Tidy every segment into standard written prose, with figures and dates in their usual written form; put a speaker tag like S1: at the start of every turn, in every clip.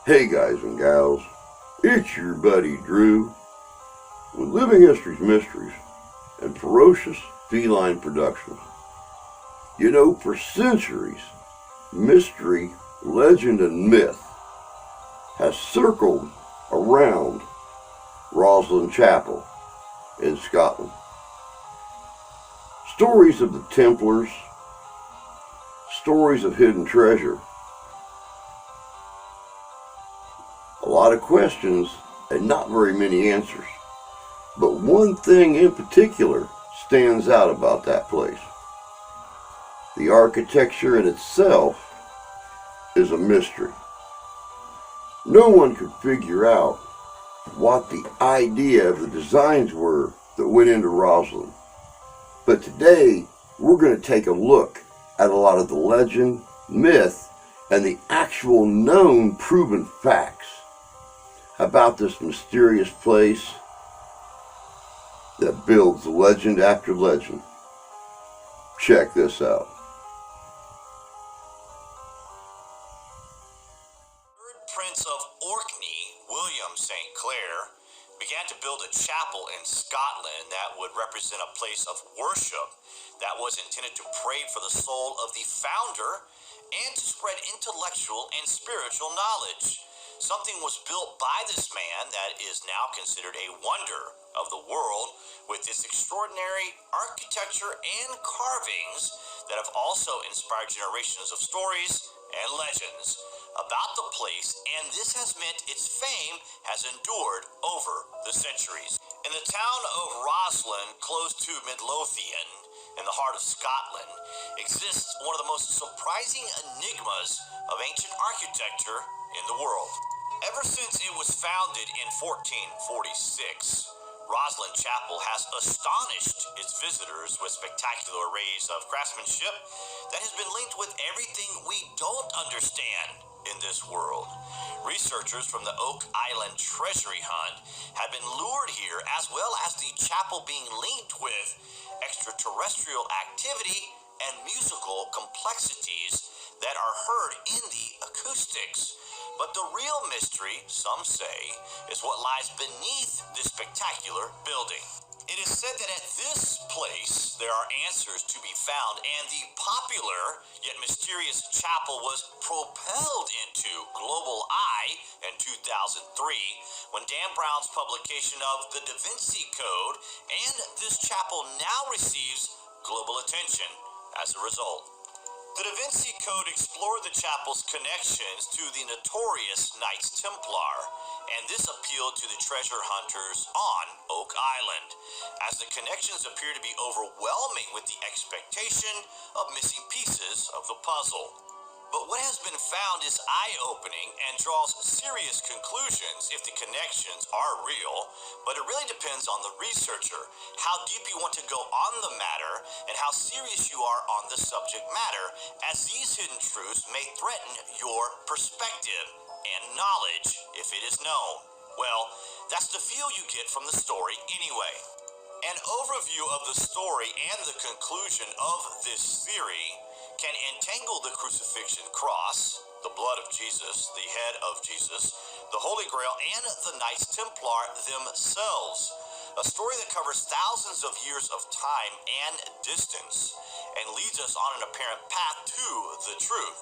S1: Hey guys and gals, it's your buddy Drew with Living History's Mysteries and Ferocious Feline Productions. You know, for centuries, mystery, legend, and myth has circled around Rosslynn Chapel in Scotland. Stories of the Templars, stories of hidden treasure, a lot of questions and not very many answers. But one thing in particular stands out about that place. The architecture in itself is a mystery. No one could figure out what the idea of the designs were that went into Rosslyn. But today, we're going to take a look at a lot of the legend, myth, and the actual known proven facts about this mysterious place that builds legend after legend. Check this out.
S2: Prince of Orkney, William St. Clair, began to build a chapel in Scotland that would represent a place of worship that was intended to pray for the soul of the founder and to spread intellectual and spiritual knowledge. Something was built by this man that is now considered a wonder of the world, with its extraordinary architecture and carvings that have also inspired generations of stories and legends about the place, and this has meant its fame has endured over the centuries. In the town of Rosslyn, close to Midlothian, in the heart of Scotland, exists one of the most surprising enigmas of ancient architecture in the world. Ever since it was founded in 1446, Rosslynn Chapel has astonished its visitors with spectacular arrays of craftsmanship that has been linked with everything we don't understand in this world. Researchers from the Oak Island treasury hunt have been lured here, as well as the chapel being linked with extraterrestrial activity and musical complexities that are heard in the acoustics. But the real mystery, some say, is what lies beneath this spectacular building. It is said that at this place there are answers to be found, and the popular yet mysterious chapel was propelled into global eye in 2003 when Dan Brown's publication of the Da Vinci Code, and this chapel now receives global attention as a result. The Da Vinci Code explored the chapel's connections to the notorious Knights Templar, and this appealed to the treasure hunters on Oak Island, as the connections appear to be overwhelming with the expectation of missing pieces of the puzzle. But what has been found is eye-opening and draws serious conclusions if the connections are real, but it really depends on the researcher, how deep you want to go on the matter, and how serious you are on the subject matter, as these hidden truths may threaten your perspective and knowledge if it is known. Well, that's the feel you get from the story anyway. An overview of the story and the conclusion of this theory can entangle the crucifixion cross, the blood of Jesus, the head of Jesus, the Holy Grail, and the Knights Templar themselves. A story that covers thousands of years of time and distance and leads us on an apparent path to the truth.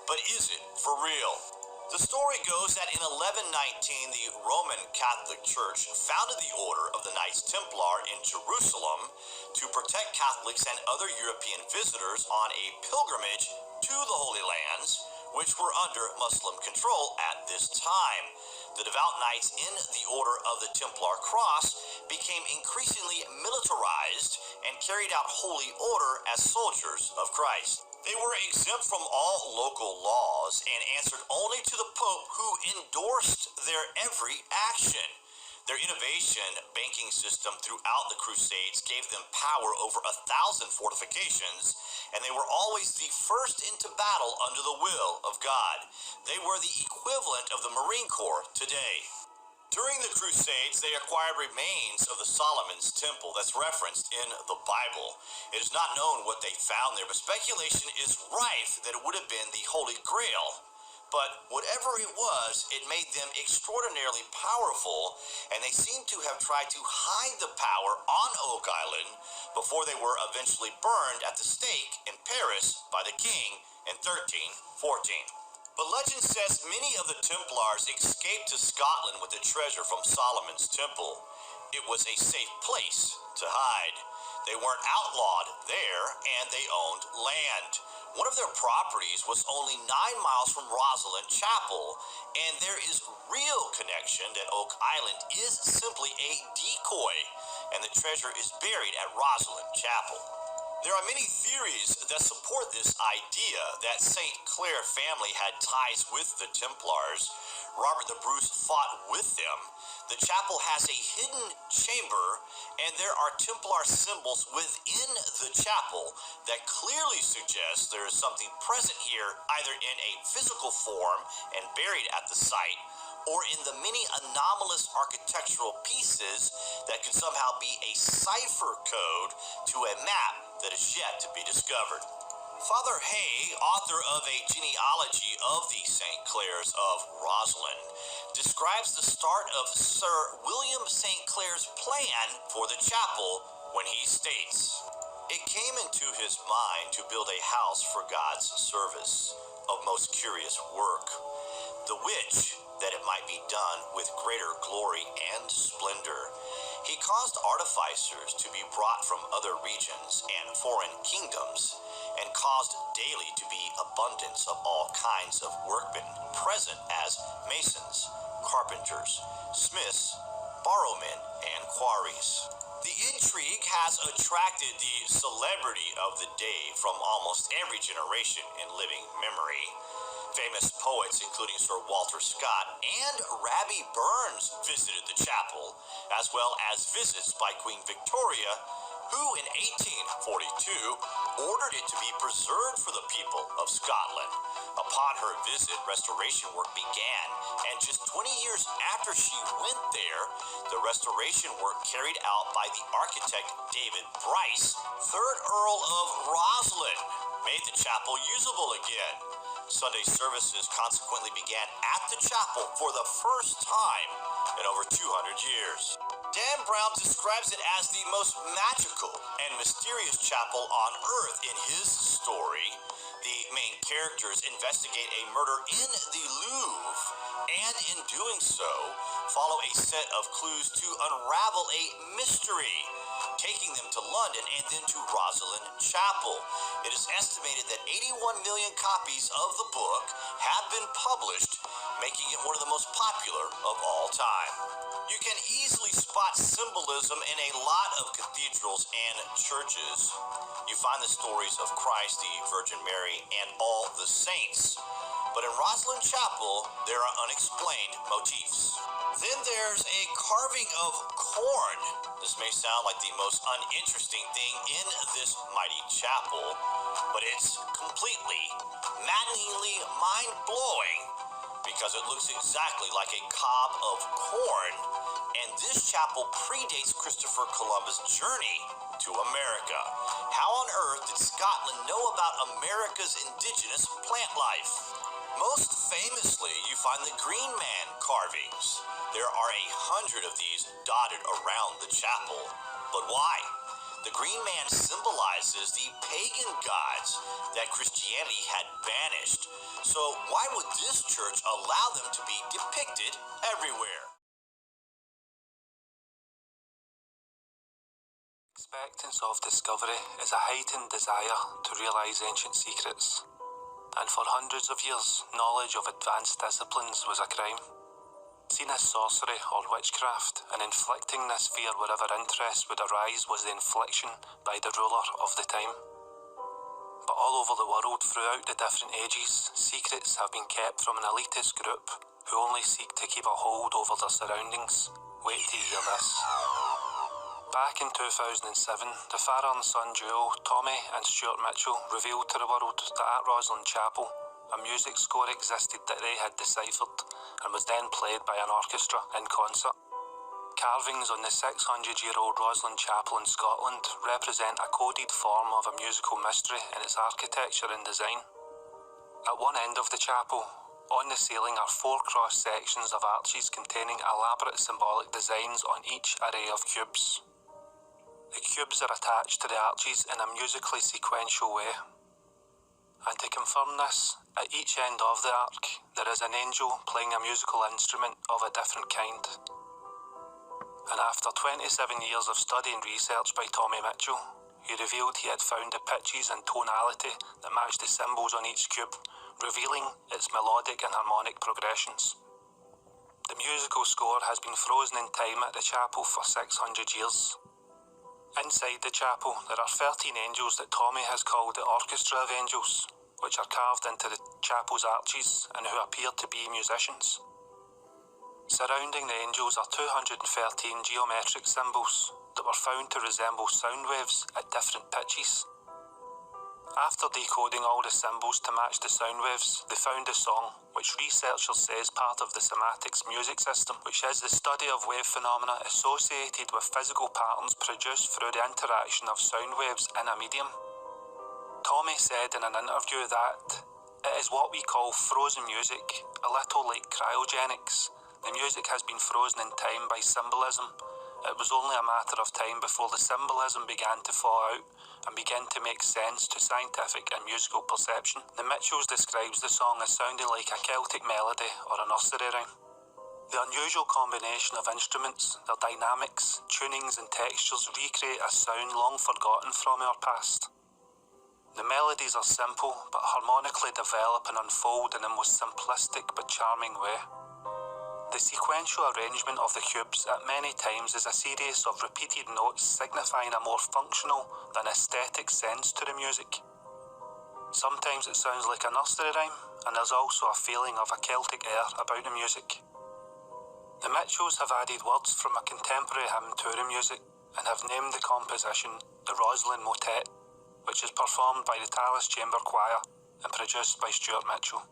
S2: But is it for real? The story goes that in 1119, the Roman Catholic Church founded the Order of the Knights Templar in Jerusalem to protect Catholics and other European visitors on a pilgrimage to the Holy Lands, which were under Muslim control at this time. The devout knights in the Order of the Templar Cross became increasingly militarized and carried out holy order as soldiers of Christ. They were exempt from all local laws and answered only to the Pope, who endorsed their every action. Their innovation banking system throughout the Crusades gave them power over 1,000 fortifications, and they were always the first into battle under the will of God. They were the equivalent of the Marine Corps today. During the Crusades, they acquired remains of the Solomon's Temple that's referenced in the Bible. It is not known what they found there, but speculation is rife that it would have been the Holy Grail. But whatever it was, it made them extraordinarily powerful, and they seem to have tried to hide the power on Oak Island before they were eventually burned at the stake in Paris by the king in 1314. But legend says many of the Templars escaped to Scotland with the treasure from Solomon's temple. It was a safe place to hide. They weren't outlawed there, and they owned land. One of their properties was only 9 miles from Rosslynn Chapel, and there is real connection that Oak Island is simply a decoy, and the treasure is buried at Rosslynn Chapel. There are many theories that support this idea that St. Clair family had ties with the Templars. Robert the Bruce fought with them. The chapel has a hidden chamber, and there are Templar symbols within the chapel that clearly suggest there is something present here, either in a physical form and buried at the site, or in the many anomalous architectural pieces that could somehow be a cipher code to a map that is yet to be discovered. Father Hay, author of a genealogy of the St. Clairs of Rosslyn, describes the start of Sir William St. Clair's plan for the chapel when he states, "It came into his mind to build a house for God's service, of most curious work, the which, that it might be done with greater glory and splendor. He caused artificers to be brought from other regions and foreign kingdoms, and caused daily to be abundance of all kinds of workmen present as masons, carpenters, smiths, barrowmen, and quarries." The intrigue has attracted the celebrity of the day from almost every generation in living memory. Famous poets, including Sir Walter Scott and Rabbie Burns, visited the chapel, as well as visits by Queen Victoria, who in 1842 ordered it to be preserved for the people of Scotland. Upon her visit, restoration work began, and just 20 years after she went there, the restoration work carried out by the architect David Bryce, 3rd Earl of Rosslyn, made the chapel usable again. Sunday services consequently began at the chapel for the first time in over 200 years. Dan Brown describes it as the most magical and mysterious chapel on earth in his story. The main characters investigate a murder in the Louvre, and in doing so, follow a set of clues to unravel a mystery, taking them to London and then to Rosslynn Chapel. It is estimated that 81 million copies of the book have been published, making it one of the most popular of all time. You can easily spot symbolism in a lot of cathedrals and churches. You find the stories of Christ, the Virgin Mary, and all the saints. But in Rosslynn Chapel, there are unexplained motifs. Then there's a carving of corn. This may sound like the most uninteresting thing in this mighty chapel, but it's completely, maddeningly mind-blowing because it looks exactly like a cob of corn, and this chapel predates Christopher Columbus' journey to America. How on earth did Scotland know about America's indigenous plant life? Most famously, you find the Green Man carvings. There are 100 of these dotted around the chapel. But why? The Green Man symbolizes the pagan gods that Christianity had banished. So why would this church allow them to be depicted everywhere?
S3: Expectance of discovery is a heightened desire to realise ancient secrets. And for hundreds of years, knowledge of advanced disciplines was a crime. Seen as sorcery or witchcraft, and inflicting this fear wherever interest would arise was the infliction by the ruler of the time. But all over the world, throughout the different ages, secrets have been kept from an elitist group who only seek to keep a hold over their surroundings. Wait till you hear this. Back in 2007, the father and son duo, Tommy and Stuart Mitchell, revealed to the world that at Rosslynn Chapel, a music score existed that they had deciphered and was then played by an orchestra in concert. Carvings on the 600-year-old Rosslynn Chapel in Scotland represent a coded form of a musical mystery in its architecture and design. At one end of the chapel, On the ceiling are 4 cross-sections of arches containing elaborate symbolic designs on each array of cubes. The cubes are attached to the arches in a musically sequential way. And to confirm this, at each end of the arc, there is an angel playing a musical instrument of a different kind. And after 27 years of study and research by Tommy Mitchell, he revealed he had found the pitches and tonality that matched the symbols on each cube, revealing its melodic and harmonic progressions. The musical score has been frozen in time at the chapel for 600 years. Inside the chapel, there are 13 angels that Tommy has called the Orchestra of Angels, which are carved into the chapel's arches and who appear to be musicians. Surrounding the angels are 213 geometric symbols that were found to resemble sound waves at different pitches. After decoding all the symbols to match the sound waves, they found a song, which researchers say is part of the semantics music system, which is the study of wave phenomena associated with physical patterns produced through the interaction of sound waves in a medium. Tommy said in an interview that it is what we call frozen music, a little like cryogenics. The music has been frozen in time by symbolism. It was only a matter of time before the symbolism began to fall out and begin to make sense to scientific and musical perception. The Mitchells describes the song as sounding like a Celtic melody or a nursery rhyme. The unusual combination of instruments, their dynamics, tunings and textures recreate a sound long forgotten from our past. The melodies are simple but harmonically develop and unfold in the most simplistic but charming way. The sequential arrangement of the cubes at many times is a series of repeated notes signifying a more functional than aesthetic sense to the music. Sometimes it sounds like a nursery rhyme, and there's also a feeling of a Celtic air about the music. The Mitchells have added words from a contemporary hymn to the music and have named the composition the Rosslynn Motet, which is performed by the Tallis Chamber Choir and produced by Stuart Mitchell.